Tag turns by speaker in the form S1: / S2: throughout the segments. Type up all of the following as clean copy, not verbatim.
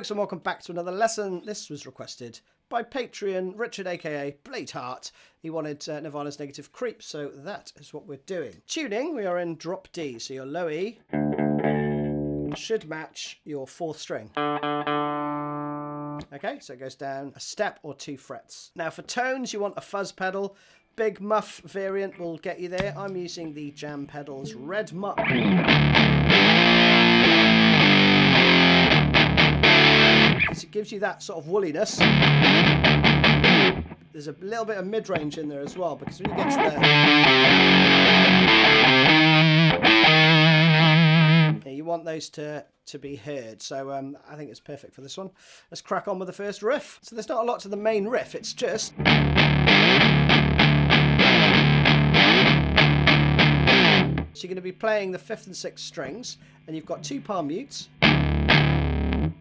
S1: folks, and welcome back to another lesson. This was requested by Patreon Richard, aka Bladeheart. He wanted Nirvana's Negative Creep, so that is what we're doing. Tuning, we are in drop D, so your low E should match your 4th string. Okay, so it goes down a step or 2 frets. Now for tones, you want a fuzz pedal. Big muff variant will get you there. I'm using the Jam Pedals Red Muff. Because it gives you that sort of woolliness. There's a little bit of mid-range in there as well, because when you get to there, you want those to be heard. So I think it's perfect for this one. Let's crack on with the first riff. So there's not a lot to the main riff, it's just... So you're going to be playing the 5th and 6th strings, and you've got 2 palm mutes.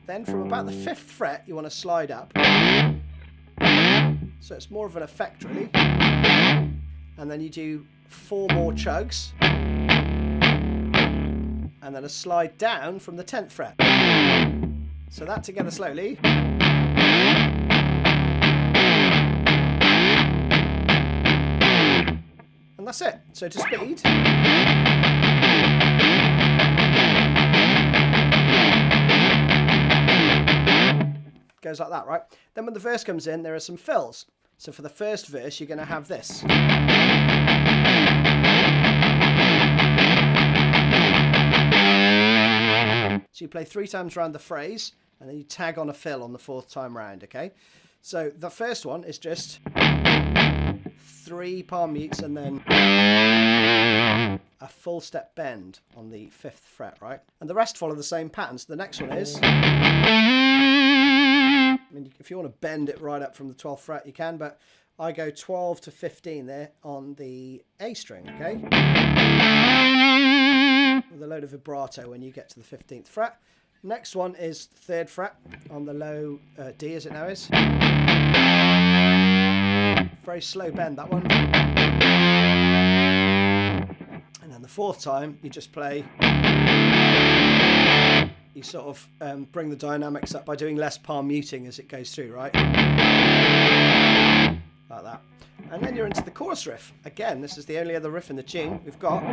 S1: Then from about the 5th fret, you want to slide up. So it's more of an effect, really. And then you do 4 more chugs. And then a slide down from the 10th fret. So that together slowly. And that's it. So to speed. Goes like that, right? Then when the verse comes in, there are some fills. So for the first verse, you're going to have this. So you play 3 times around the phrase, and then you tag on a fill on the 4th time round, okay? So the first one is just 3 palm mutes and then a full step bend on the 5th fret, right? And the rest follow the same pattern. So the next one is... I mean, if you want to bend it right up from the 12th fret, you can, but I go 12 to 15 there on the A string, okay? With a load of vibrato when you get to the 15th fret. Next one is 3rd fret on the low D, as it now is. Very slow bend, that one. And then the 4th time, you just play... You sort of bring the dynamics up by doing less palm muting as it goes through, right? Like that. And then you're into the chorus riff. Again, this is the only other riff in the tune we've got.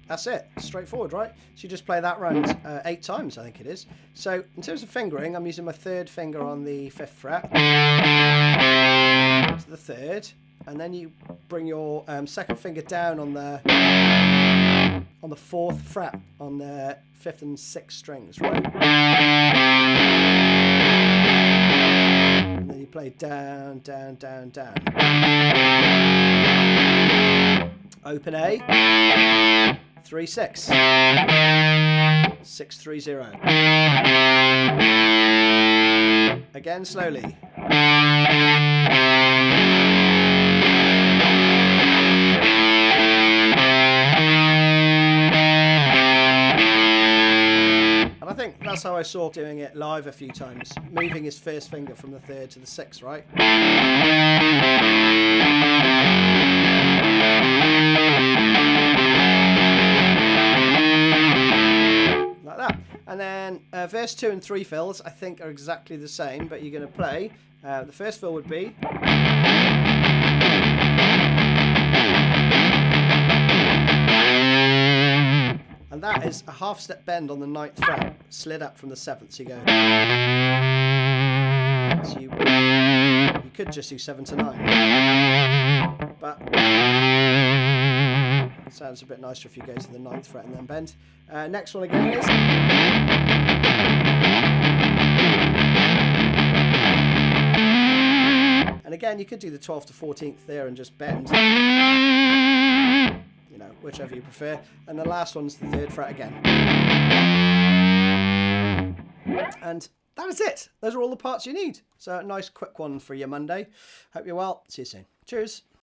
S1: That's it. Straightforward, right? So you just play that round 8 times, I think it is. So in terms of fingering, I'm using my 3rd finger on the 5th fret to the 3rd, and then you bring your 2nd finger down on the 4th fret on the 5th and 6th strings, right? And then you play down, down, down, down. Open A. 3-6, 6-3-0. Again, slowly. And I think that's how I saw doing it live a few times, moving his 1st finger from the 3rd to the 6th, right? Like that. And then verse 2 and 3 fills, I think, are exactly the same, but you're going to play. The first fill would be... And that is a 1/2 step bend on the 9th fret, slid up from the 7th, so you go... So you could just do 7 to 9. But... Sounds a bit nicer if you go to the 9th fret and then bend. Next one again is... And again, you could do the 12th to 14th there and just bend. You know, whichever you prefer. And the last one's the 3rd fret again. And that is it. Those are all the parts you need. So a nice quick one for your Monday. Hope you're well. See you soon. Cheers.